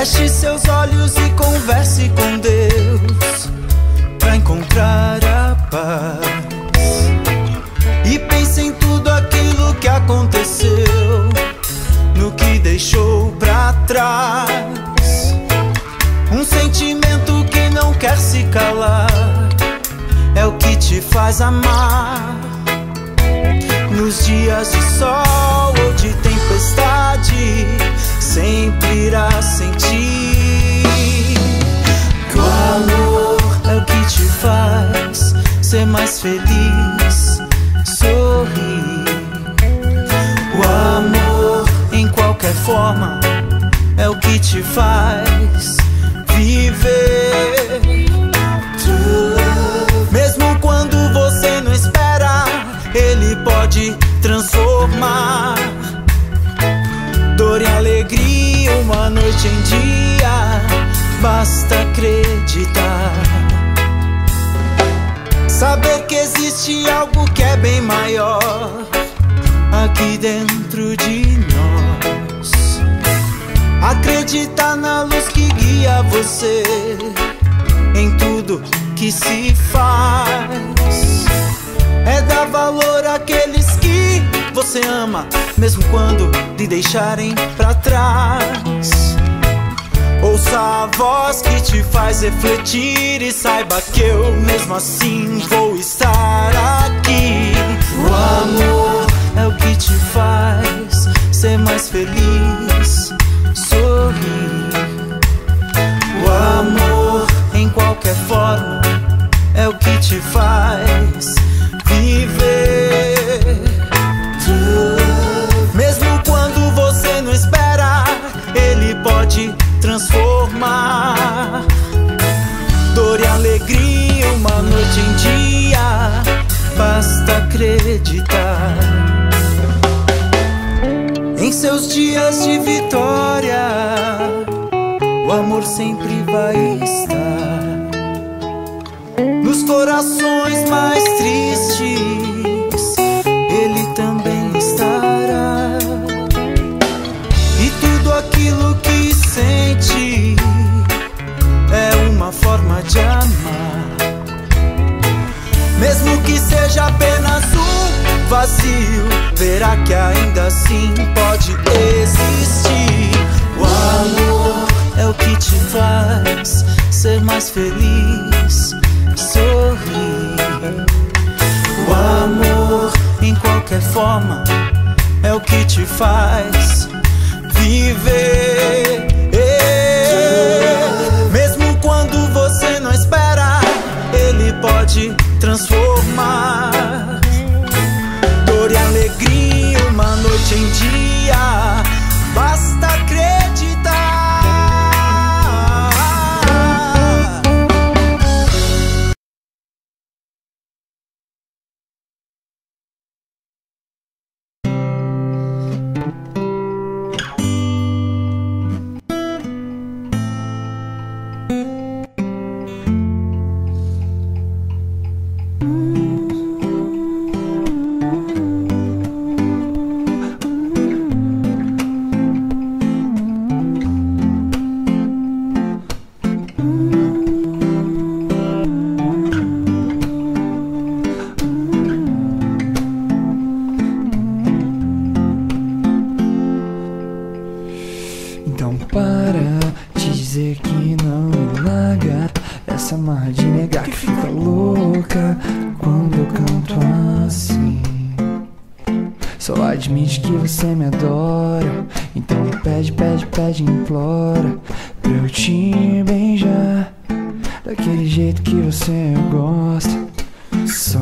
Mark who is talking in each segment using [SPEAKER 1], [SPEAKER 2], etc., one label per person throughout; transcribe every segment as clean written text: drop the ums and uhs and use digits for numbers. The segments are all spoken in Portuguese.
[SPEAKER 1] Feche seus olhos e converse com Deus pra encontrar a paz. E pense em tudo aquilo que aconteceu, no que deixou pra trás. Um sentimento que não quer se calar, te faz amar. Nos dias de sol ou de tempestade, sempre irá sentir que o amor é o que te faz ser mais feliz, sorrir. O amor, em qualquer forma, é o que te faz viver. Mesmo quando você não espera, ele pode transformar dor em alegria, uma noite em dia. Basta acreditar, saber que existe algo que é bem maior aqui dentro de nós. Acreditar na luz que guia você em tudo que se faz. É dar valor àqueles que você ama, mesmo quando lhe deixarem pra trás. Ouça a voz que te faz refletir e saiba que eu mesmo assim vou estar aqui. O amor é o que te faz ser mais feliz, sorrir. O amor, em qualquer forma, é o que te faz viver. Mesmo quando você não espera, ele pode transformar dor em alegria, uma noite em dia. Basta acreditar. Em seus dias de vitória, o amor sempre vai estar. Nos corações mais tristes, ele também estará. E tudo aquilo que sente é uma forma de amar. Mesmo que seja apenas um vazio, verá que ainda assim pode existir. O amor é o que te faz ser mais feliz, sorrir. O amor, em qualquer forma, é o que te faz viver. Mesmo quando você não espera, ele pode transformar dor e alegria, uma noite em dia. Basta acreditar.
[SPEAKER 2] Então para de dizer que não me larga, essa marra de negar que fica louca quando eu canto assim. Só admite que você me adora, então pede, pede, pede, implora pra eu te beijar daquele jeito que você gosta. Só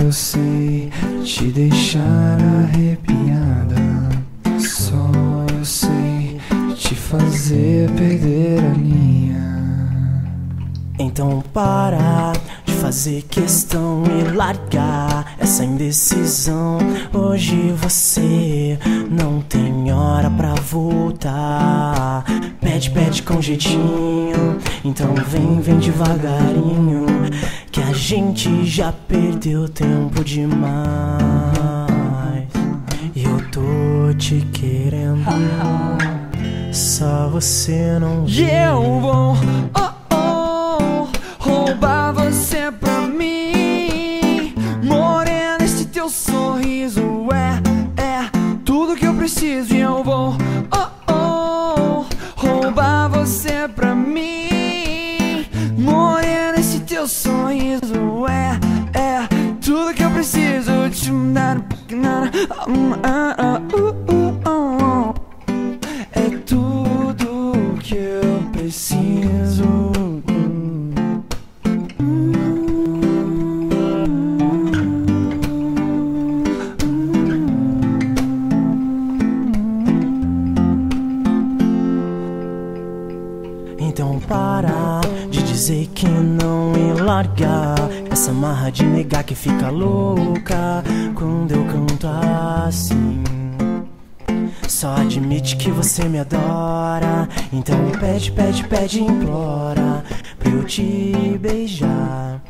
[SPEAKER 2] eu sei te deixar arrepiada, só eu sei te fazer perder a linha.
[SPEAKER 3] Então para de fazer questão e largar essa indecisão. Hoje você não tem hora pra voltar. Pede, pede com jeitinho, então vem, vem devagarinho, que a gente já perdeu tempo demais. E eu tô te querendo, só você não vê.
[SPEAKER 2] E eu vou roubar você pra mim, morena, esse teu sorriso é tudo que eu preciso. E eu vou roubar você pra mim, morena, esse teu sorriso é É tudo que eu preciso.
[SPEAKER 3] Então para de dizer que não me largar, essa marra de negar que fica louca quando eu canto assim. Só admite que você me adora, então pede, pede, pede, implora pra eu te beijar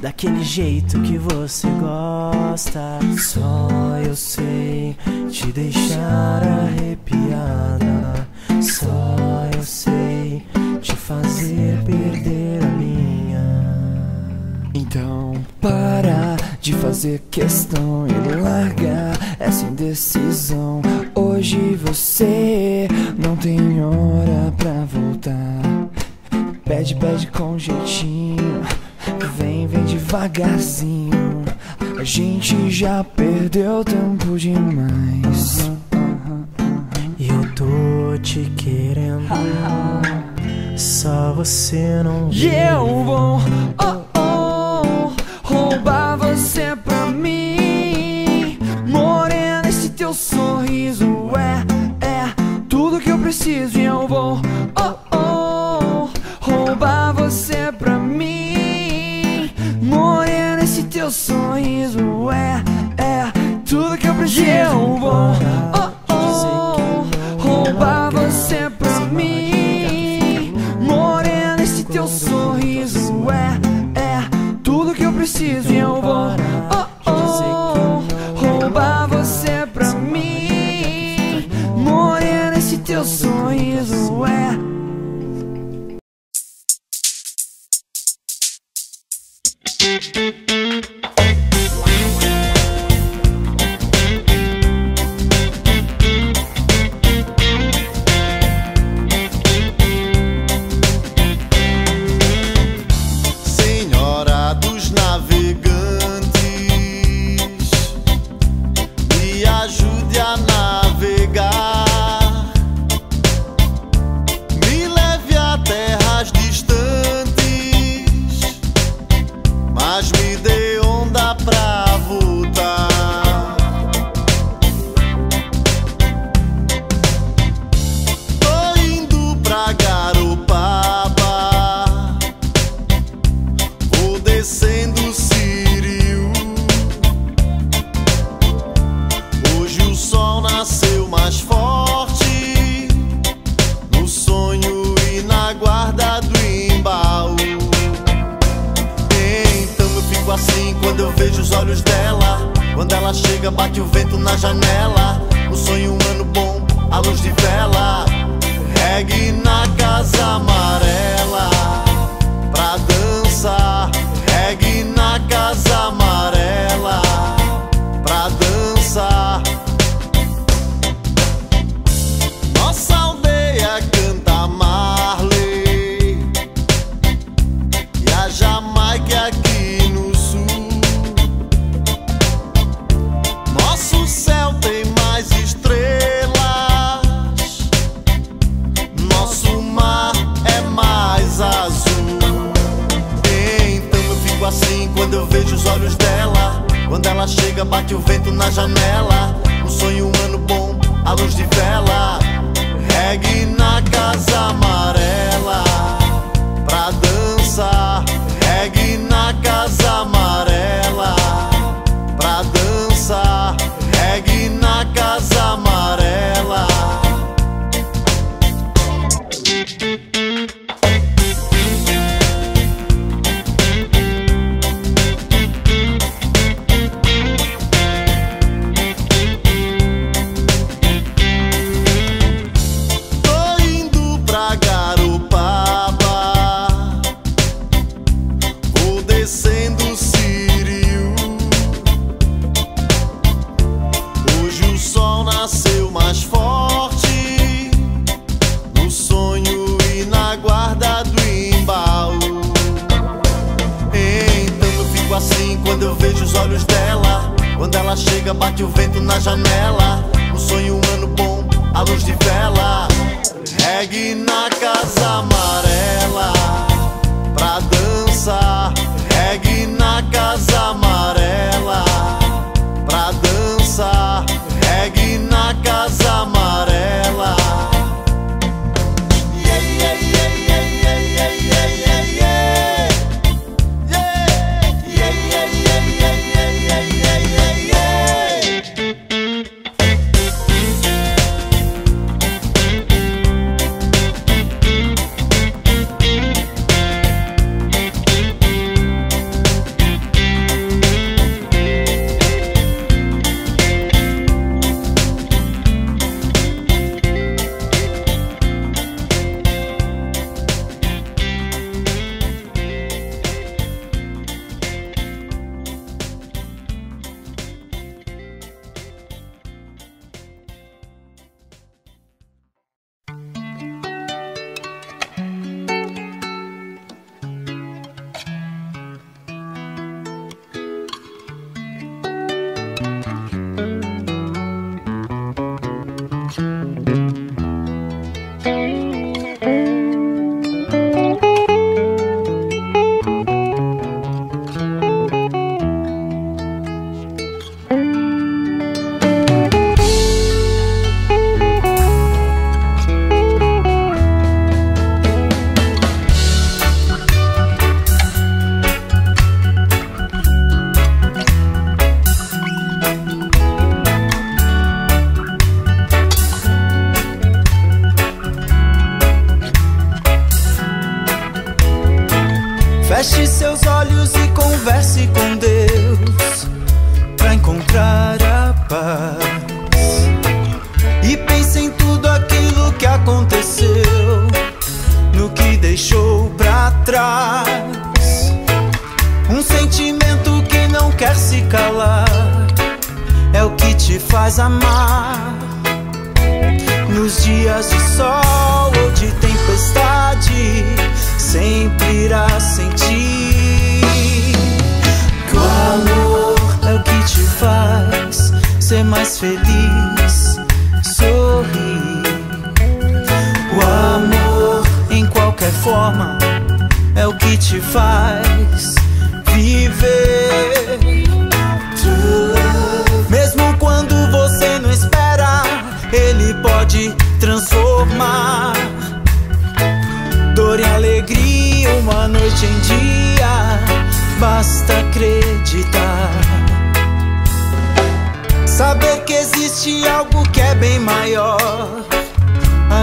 [SPEAKER 3] daquele jeito que você gosta. Só eu sei te deixar arrepiada, só eu sei te fazer perder a linha.
[SPEAKER 2] Então para de fazer questão e larga essa indecisão. Hoje você não tem hora pra voltar. Pede, pede com jeitinho, vem, vem devagarzinho. A gente já perdeu tempo demais.
[SPEAKER 3] E eu tô te querendo, só você não
[SPEAKER 2] E
[SPEAKER 3] vê.
[SPEAKER 2] eu vou roubar você pra mim. Morena, esse teu sorriso é tudo que eu preciso. E eu vou roubar você pra mim. Morena, esse teu sorriso é tudo que eu preciso. E eu vou roubar você pra mim. Morena, esse teu sorriso é tudo que eu preciso. E eu vou roubar você pra mim. Morena, esse teu sorriso é.
[SPEAKER 1] Senhora dos navegantes, me ajude a navegar, me leve a terras distantes, mas me dê onda pra voltar. Tô indo pra Garopaba, vou descendo o Sírio. Hoje o sol nasceu mais forte, no sonho e na guarda do embaú. Então eu fico assim quando eu vejo os olhos dela. Quando ela chega, bate o vento na janela. No sonho um ano bom, a luz de vela. Reggae na casa amarela pra dançar. Reggae na casa amarela pra dançar. Nossa aldeia canta Marley e a Jamaica aqui no sul. Nosso céu tem mais estrelas, nosso mar é mais azul. Então eu fico assim quando eu vejo os olhos dela. Quando ela chega, bate o vento na janela. No sonho um ano bom, a luz de vela. Reggae na casa amarela pra dançar. Reggae na casa amarela pra dançar. Reggae na casa amarela. Tô indo pra Garopaba, vou descendo o Sírio. Hoje o sol nasceu mais forte, no sonho e na guarda do embaú. Então eu fico assim quando eu vejo os olhos dela.
[SPEAKER 4] Quando ela chega, bate o vento na janela. Um sonho humano bom, à luz de vela. Reggae na Casa Amarela pra dançar. Reggae na Casa Amarela pra dançar. Reggae na Casa Amarela. Yeah, yeah, yeah, yeah, yeah, yeah, yeah, yeah, yeah. Yeah, yeah, yeah, yeah, yeah, yeah, yeah, yeah, yeah.
[SPEAKER 1] Feche seus olhos e converse com Deus pra encontrar a paz. E pense em tudo aquilo que aconteceu, no que deixou pra trás. Um sentimento que não quer se calar é o que te faz amar. Nos dias de sol ou de tempestade, sempre irá sentir que o amor é o que te faz ser mais feliz, sorrir. O amor, em qualquer forma, é o que te faz viver. Mesmo quando você não espera, ele pode transformar dor em alegria, uma noite em dia. Basta acreditar, saber que existe algo que é bem maior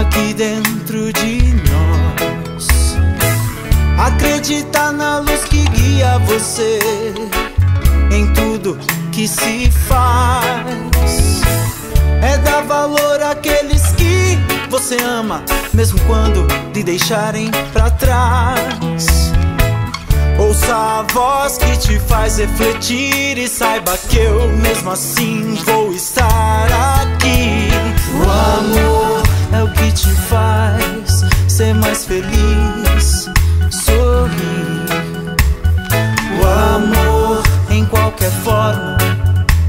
[SPEAKER 1] aqui dentro de nós. Acreditar na luz que guia você em tudo que se faz. É dar valor àqueles que você ama, mesmo quando lhe deixarem pra trás. Ouça a voz que te faz refletir e saiba que eu mesmo assim vou estar aqui. O amor é o que te faz ser mais feliz, sorrir. O amor, em qualquer forma,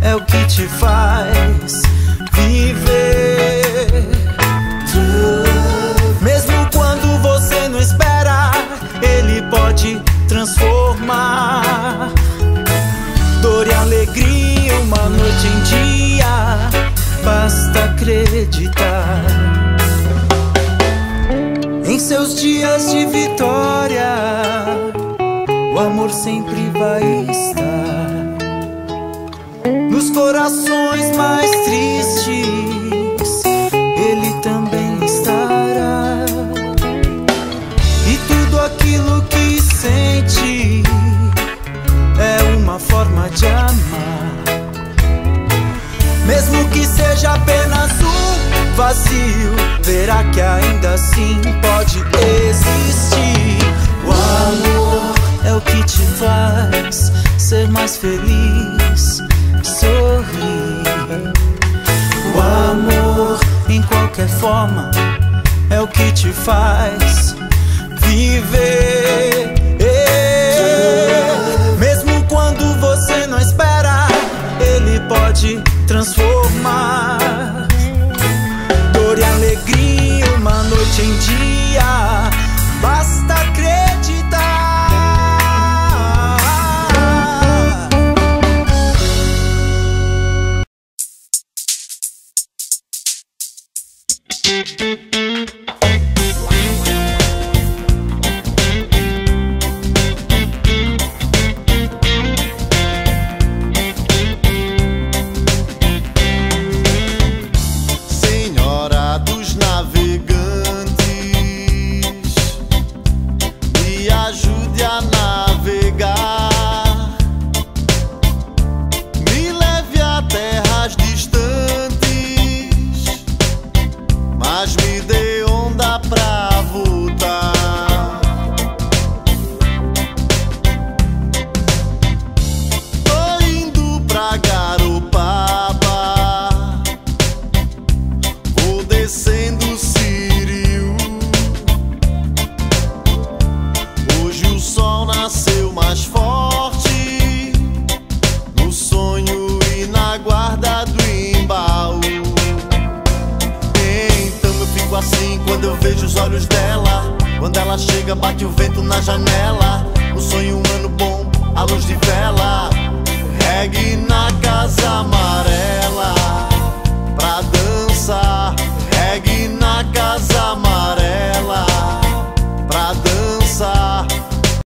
[SPEAKER 1] é o que te faz viver. Mesmo quando você não espera, ele pode transformar dor em alegria, uma noite em dia. Basta acreditar. Em seus dias de vitória, o amor sempre vai estar. Nos corações mais tristes, ele também estará. E tudo aquilo que sente é uma forma de amar. Mesmo que seja apenas um vazio, verá que ainda assim pode existir. O amor é o que te faz ser mais feliz, sorrir. O amor, em qualquer forma, é o que te faz viver. Mesmo quando você não espera, ele
[SPEAKER 4] me ajude a navegar, me leve a terras distantes, mas me dê onda pra voltar. Tô indo pra Garopaba, vou descendo o Sírio. Hoje o sol nasceu mais forte, no sonho e na guarda do embaú. Então eu fico assim quando eu vejo os olhos dela. Quando ela chega, bate o vento na janela. No sonho humano bom, à luz de vela.